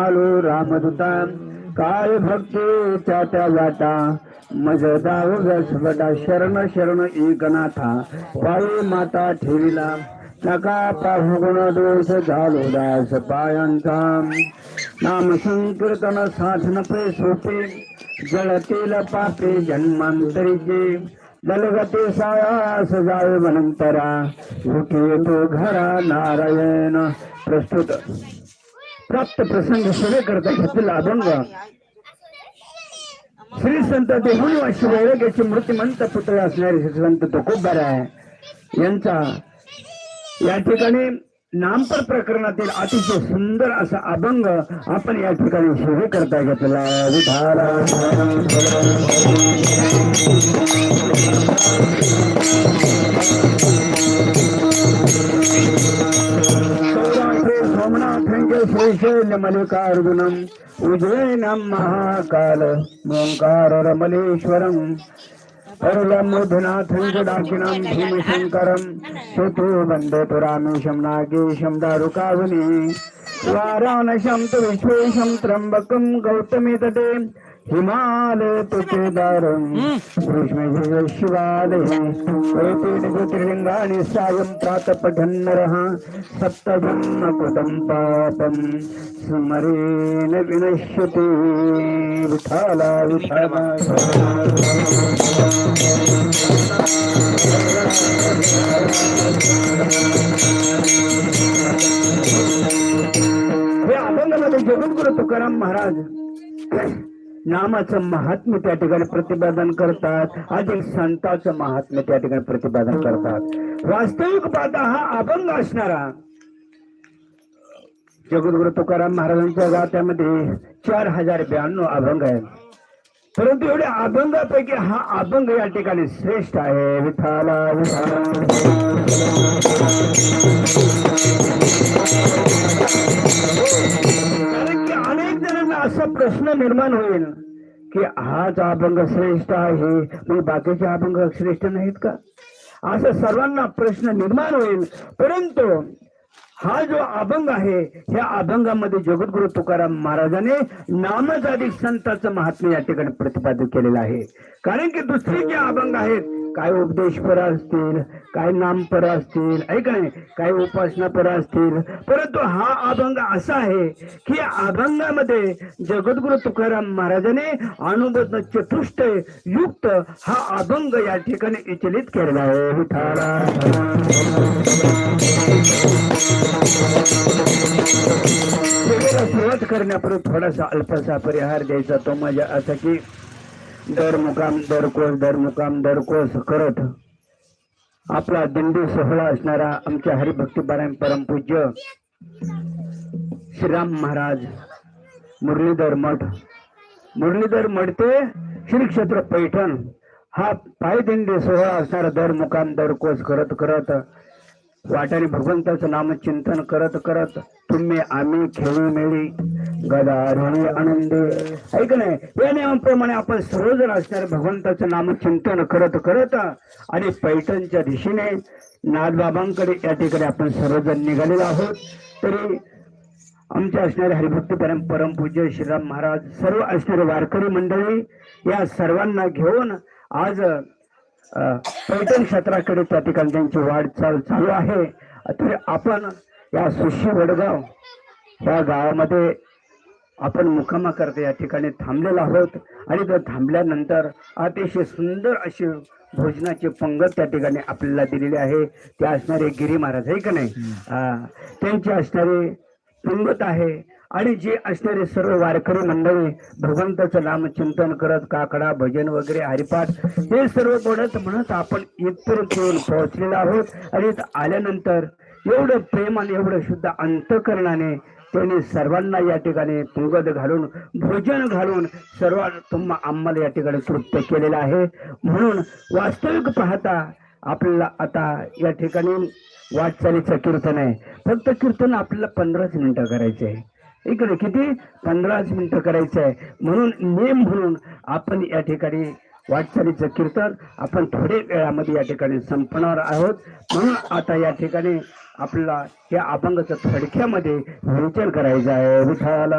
चालू रामदूता काय भक्ती त्या वाटा मज दाव व्यासपटा शरण शरण एकनाथा पायी माता ठेविला नका पाहू गुण दोष झालो दास पायांचा नाम संकीर्तन साधन पे सोपे जळतील पापे जन्मांतरीचे दलगते सायास जावे वनंतरा उठे तो घरा नारायण. प्रस्तुत प्राप्त प्रसंग सगळे करता घेतलेला अभंग श्री संत देहुनिवासी वैराग्याचे मूर्तिमंत पुतळे असणारे श्री संत तुकोबार आहे यांचा या ठिकाणी नामपर प्रकरणातील अतिशय सुंदर असा अभंग आपण या ठिकाणी सेवे करता घेतला. सोमनाथ श्रीशैल मल्लिकार्जुनम उज्जैनम महाकाल ओंकार रमलेश्वरम परलमुधनाथं डाकिनां भीमशंकरं सुतो वन्दे तु रामेशं नागेशं दारुकावने वाराणस्यां तु विश्वेशं त्र्यम्बकं गौतमी तटे हिमालय तु केदारं ग्रीष्मे शिवालये एतेन ज्योतिर्लिङ्गानि सायं प्रातःपठन्नरः सप्तजन्मकृतं पापं स्मरेण विनश्यति. विठ्ठला विठ्ठला हे अभंगामध्ये जगद्गुरु तुकाराम महाराज नामाचं महात्म्य त्या ठिकाणी प्रतिपादन करतात, अधिक संतांचं महात्म्य त्या ठिकाणी प्रतिपादन करतात. वास्तविक पाहता हा अभंग असणारा जगद्गुरु तुकाराम महाराजांच्या गात्यामध्ये 4092 अभंग आहेत, परंतु एवढ्या अभंगापैकी हा अभंग या ठिकाणी श्रेष्ठ आहे. विठ्ठला कारण की अनेक जणांना असा प्रश्न निर्माण होईल की हाच अभंग श्रेष्ठ आहे मग बाकीचे अभंग श्रेष्ठ नाहीत का, असं सर्वांना प्रश्न निर्माण होईल. परंतु हा जो अभंग आहे ह्या अभंगामध्ये जगद्गुरु तुकाराम महाराजांनी नामच अधिक संतांचं महात्म्य या ठिकाणी प्रतिपादित केलेलं आहे. कारण की दुसरे जे अभंग आहेत काय उपदेशपर असतील, काय नामपर असतील, ऐक नाही काय उपासनापर असतील, परंतु हा अभंग असा आहे की अभंगामध्ये जगद्गुरु तुकाराम महाराजांनी अनुबोध चतुष्टय युक्त हा अभंग या ठिकाणी विचलित केलेला आहे. विठ्ठला सुरुवात करण्यापूर्वी थोडासा अल्पसा परिहार द्यायचा तो माझ्या असा की दर मुकाम दर कोस करत आपला दिंडी सोहळा असणारा आमच्या हरिभक्तीपारायण परमपूज्य श्रीराम महाराज मुरलीधर मठ ते श्री क्षेत्र पैठण हा पायदिंडी सोहळा असणारा दर मुकाम दर कोस करत करत वाटाने भगवंताचं नामचिंतन करत करत तुम्ही आम्ही खेळी मेळी गदारोळी आनंदे ऐक नाही या नियमाप्रमाणे आपण सर्वजण असणारे भगवंताचं नामचिंतन करत करत आणि पैठणच्या दिशेने नाथबाबांकडे या ठिकाणी आपण सर्वजण निघालेलो आहोत. तरी आमच्या असणारे हरिभक्त परमपूज्य श्रीराम महाराज सर्व असणारे वारकरी मंडळी या सर्वांना घेऊन आज पैठण क्षेत्राकडे त्या ठिकाणी त्यांची वाटचाल चालू आहे. तरी आपण या सुशी वडगाव या गावामध्ये आपण मुक्कामा करते या ठिकाणी थांबलेलो आहोत आणि तर थांबल्यानंतर अतिशय सुंदर अशी भोजनाची पंगत त्या ठिकाणी आपल्याला दिलेली आहे. ते असणारे गिरी महाराज आहे का नाही त्यांची असणारी पंगत आहे आणि जे असणारे सर्व वारकरी मंडळी भगवंताचं नामचिंतन करत काकडा भजन वगैरे हरिपाठ हे सर्व म्हणत आपण इथपर्यंत येऊन पोहोचलेलो आहोत. आणि आल्यानंतर एवढं प्रेम आणि एवढं शुद्ध अंतकरणाने त्यांनी सर्वांना या ठिकाणी पंगत घालून भोजन घालून सर्व आम्हाला या ठिकाणी तृप्त केलेलं आहे. म्हणून वास्तविक पाहता आपल्याला आता या ठिकाणी वाटचालीचं कीर्तन आहे. फक्त कीर्तन आपल्याला 15 मिनिटं करायचे आहे. इकडे किती 15 मिनिटं करायचं आहे. म्हणून नेम म्हणून आपण या ठिकाणी वाटचालीचं कीर्तन आपण थोडे वेळामध्ये या ठिकाणी संपणार आहोत. म्हणून आता या ठिकाणी आपल्याला या अभंगाचं थोडक्यामध्ये विचार करायचा आहे. विठ्ठला